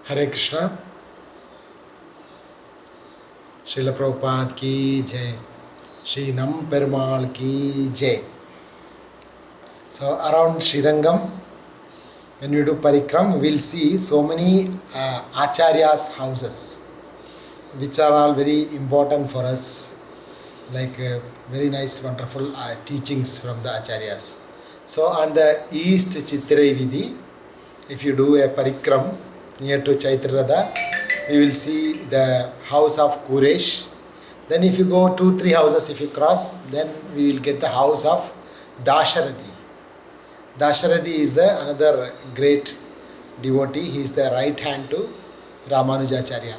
Hare Krishna. Srila Prabhupada ki jai. Shri Nam Perumal ki jai. So around Srirangam, when we do parikram, we will see so many acharyas' houses, which are all very important for us, like very nice, wonderful teachings from the acharyas. So on the east Chitrai Vidhi, if you do a parikram near to Chaitradha, we will see the house of Kuresh. Then if you go 2-3 houses, if you cross, then we will get the house of Dasarati. Dasarati is the another great devotee. He is the right hand to Ramanujacharya.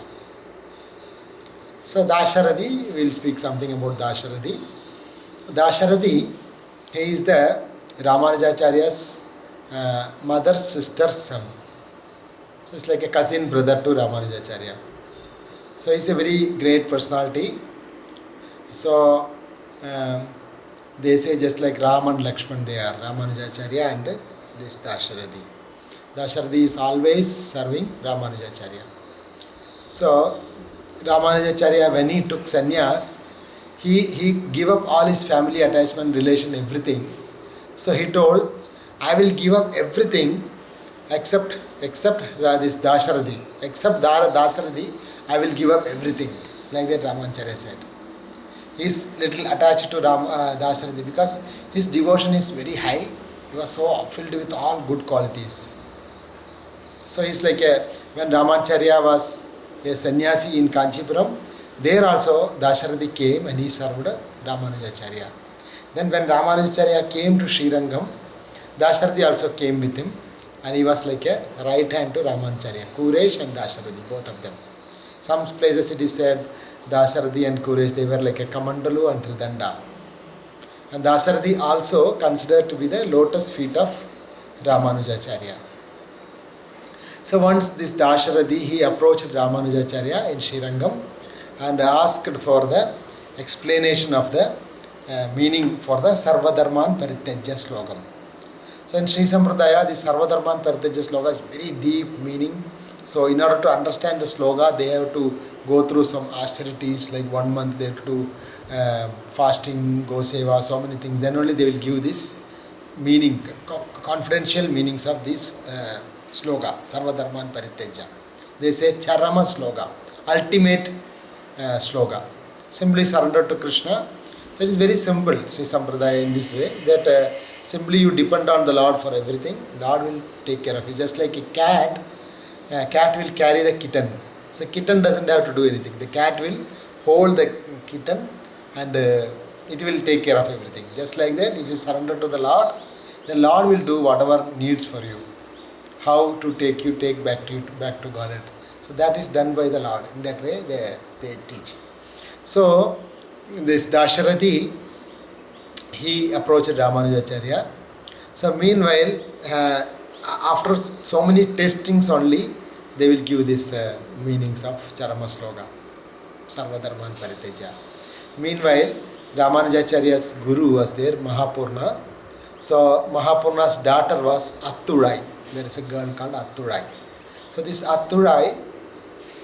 So Dasarati, we will speak something about Dasarati. Dasarati, he is the Ramanujacharya's mother's sister's son. So it's like a cousin brother to Ramanujacharya. So he's a very great personality. So they say just like Ram and Lakshman they are, Ramanujacharya and this Dasarati. Dasarati is always serving Ramanujacharya. So Ramanujacharya, when he took sannyas, he gave up all his family attachment, relation, everything. So he told, I will give up everything except this Dasarati. Except Dasarati, I will give up everything. Like that Ramanujacharya said. He is little attached to Dasarati because his devotion is very high. He was so filled with all good qualities. So he is like when Ramanujacharya was a sannyasi in Kanchipuram, there also Dasarati came and he served Ramanujacharya. Then when Ramanujacharya came to Srirangam, Dasarati also came with him and he was like a right hand to Ramanujacharya. Kuresh and Dasarati, both of them. Some places it is said Dasarati and Kuresh, they were like a Kamandalu and Tridanda. And Dasarati also considered to be the lotus feet of Ramanujacharya. So once this Dasarati, he approached Ramanujacharya in Srirangam and asked for the explanation of the meaning for the Sarvadharman Parityajya slogam. So in Sri Sampradaya, this Sarvadharman Parityajya sloga is very deep meaning. So in order to understand the sloga, they have to go through some austerities, like 1 month they have to do fasting, go seva, so many things. Then only they will give this meaning, confidential meanings of this sloga, Sarvadharman Parityajya. They say Charama sloga, ultimate sloga. Simply surrender to Krishna. So it is very simple, Sri Sampradaya in this way, that simply you depend on the Lord for everything. Lord will take care of you. Just like a cat will carry the kitten. So kitten doesn't have to do anything. The cat will hold the kitten and it will take care of everything. Just like that, if you surrender to the Lord, the Lord will do whatever needs for you. How to take back to Godhead. So that is done by the Lord. In that way they teach. So this Dasarati, he approached Ramanujacharya. So meanwhile, after so many testings only, they will give this meanings of Charama Sloga, Sarvadharman Parityajya. Meanwhile, Ramanujacharya's guru was there, Mahapurna. So Mahapurna's daughter was Atturai. There is a girl called Atturai. So this Atturai,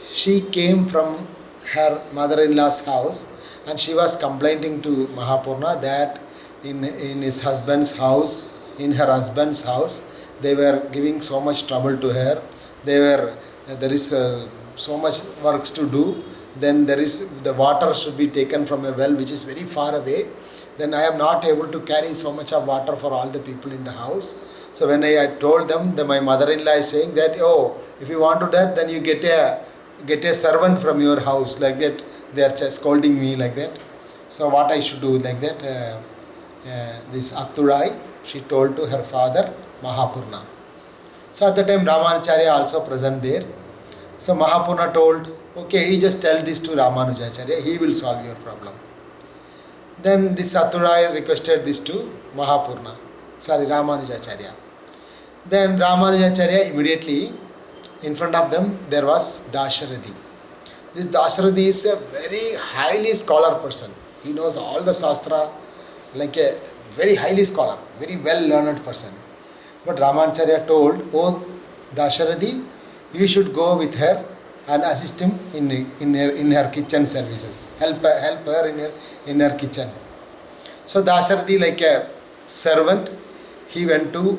she came from her mother-in-law's house and she was complaining to Mahapurna that in his husband's house, in her husband's house, they were giving so much trouble to her. There is so much works to do. Then the water should be taken from a well which is very far away. Then I am not able to carry so much of water for all the people in the house. So when I told them, my mother-in-law is saying that, oh, if you want to that, then you get a servant from your house, like that. They are just scolding me like that. So what I should do like that? This Atturai, she told to her father Mahapurna. So at the time Ramanujacharya also present there. So Mahapurna told, okay, you just tell this to Ramanujacharya, he will solve your problem. Then this Atturai requested this to Ramanujacharya. Then Ramanujacharya immediately, in front of them there was Dasarati. This Dasarati is a very highly scholar person. He knows all the Shastra, like a very highly scholar, very well learned person. But Ramanujacharya told, oh Dasarati, you should go with her and assist him in her kitchen services. Help her in her kitchen. So Dasharati, like a servant, he went to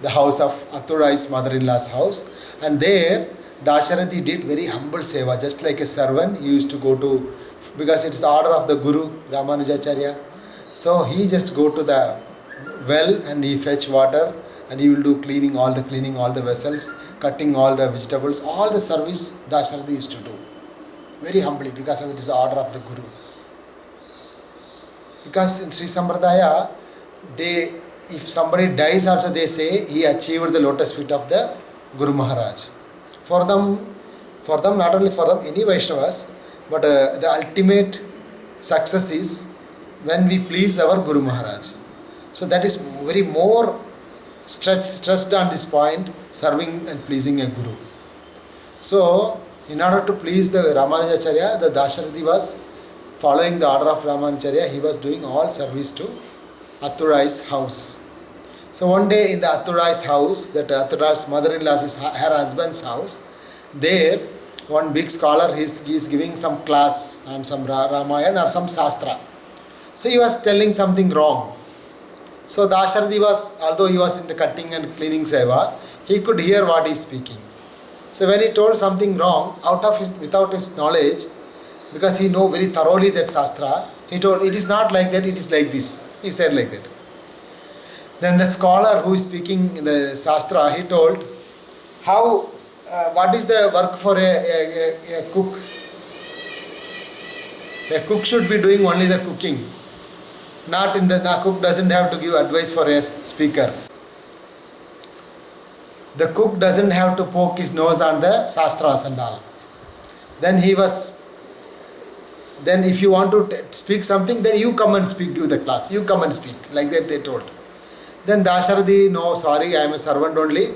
the house of Athurai's mother-in-law's house, and there Dasharati did very humble seva, just like a servant. He used to go to, because it's the order of the Guru Ramanujacharya. So he just go to the well and he fetch water, and he will do cleaning all the vessels, cutting all the vegetables, all the service Dasharati used to do. Very humbly, because it is the order of the Guru. Because in Sri Sampradaya, if somebody dies also, they say he achieved the lotus feet of the Guru Maharaj. For them, not only for them, any Vaishnavas, but the ultimate success is when we please our Guru Maharaj. So that is very more stressed on this point, serving and pleasing a Guru. So in order to please the Ramanujacharya, the Dasharati was following the order of Ramanujacharya. He was doing all service to Athurai's house. So one day in the Athurai's house, that Athurai's mother-in-law's is her husband's house, there one big scholar he is giving some class on some Ramayana or some Shastra. So he was telling something wrong. So Dasharati was, although he was in the cutting and cleaning seva, he could hear what he is speaking. So when he told something wrong, without his knowledge, because he know very thoroughly that Shastra, he told, it is not like that, it is like this. He said like that. Then the scholar who is speaking in the Shastra, he told, what is the work for a cook? A cook should be doing only the cooking. The cook doesn't have to give advice for a speaker. The cook doesn't have to poke his nose on the Shastras and all. Then if you want to speak something, then you come and speak, give the class. You come and speak. Like that they told. Then Dasharati, no, sorry, I am a servant only.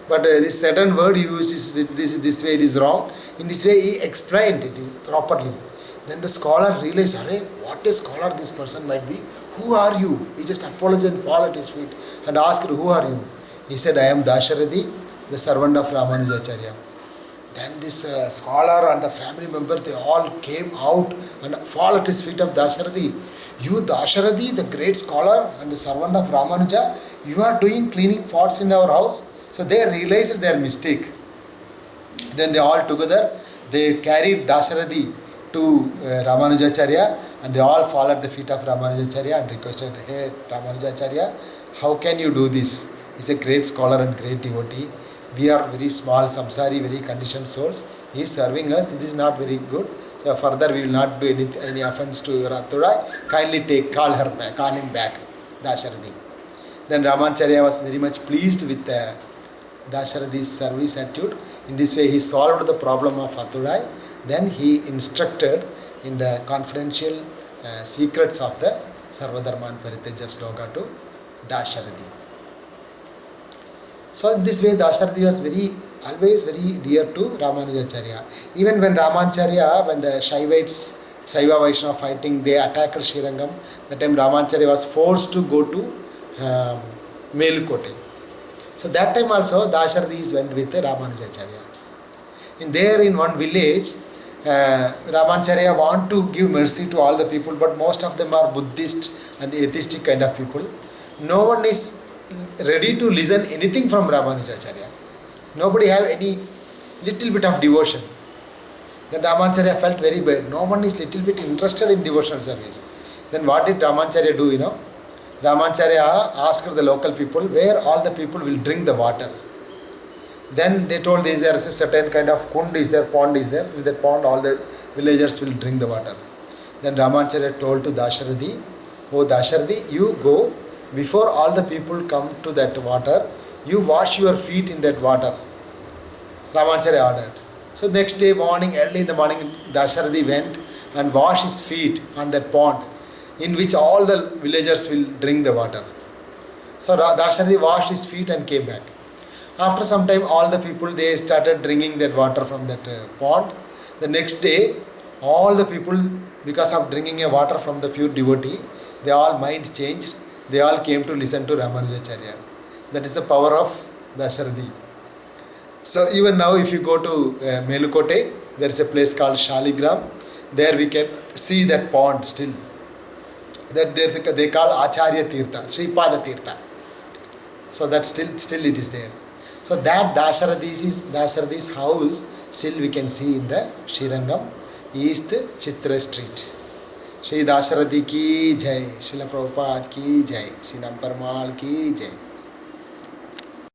But this certain word you used, this way it is wrong. In this way he explained it properly. Then the scholar realized, what a scholar this person might be. Who are you? He just apologized and fell at his feet and asked, who are you? He said, I am Dasharati, the servant of Ramanujacharya. Then this scholar and the family member, they all came out and fall at his feet of Dasharati. You Dasharati, the great scholar and the servant of Ramanuja, you are doing cleaning pots in our house. So they realized their mistake. Then they all together, they carried Dasharati to Ramanujacharya, and they all fall at the feet of Ramanujacharya and requested, hey Ramanujacharya, how can you do this? He is a great scholar and great devotee. We are very small samsari, very conditioned souls. He is serving us. This is not very good. So further we will not do any offense to your Athurai. Kindly call him back, Dasharati. Then Ramanujacharya was very much pleased with Dasharati's service attitude. In this way he solved the problem of Athurai. Then he instructed in the confidential secrets of the Sarvadharman Pariteja Sloka to Dasharati. So in this way Dasharati was always very dear to Ramanujacharya. Even when the Shaiva Vaishnava fighting, they attacked Srirangam. That time Ramanujacharya was forced to go to Melukote. So that time also Dasharati went with Ramanujacharya. In one village, Ramanujacharya want to give mercy to all the people, but most of them are Buddhist and atheistic kind of people. No one is ready to listen anything from Ramanujacharya. Nobody have any little bit of devotion. Then Ramanujacharya felt very bad. No one is little bit interested in devotional service. Then what did Ramanujacharya do, Ramanujacharya asked the local people where all the people will drink the water. Then they told there is a certain kind of kund is there, pond is there. In that pond all the villagers will drink the water. Then Ramanujacharya told to Dasharati, oh Dasharati, you go, before all the people come to that water, you wash your feet in that water. Ramanujacharya ordered. So next day early in the morning, Dasharati went and washed his feet on that pond, in which all the villagers will drink the water. So Dasharati washed his feet and came back. After some time, all the people, they started drinking that water from that pond. The next day, all the people, because of drinking a water from the pure devotee, they all mind changed. They all came to listen to Ramanujacharya. That is the power of Dasharati. So even now if you go to Melukote, there is a place called Shaligram. There we can see that pond still. That they call Acharya Tirtha, Sripada Tirtha. So that still it is there. So that Dasharathi's house still we can see in the Srirangam East Chitra Street. Shri Dasarathi ki jai, Srila Prabhupada ki jai, Shri Namparmal ki jai.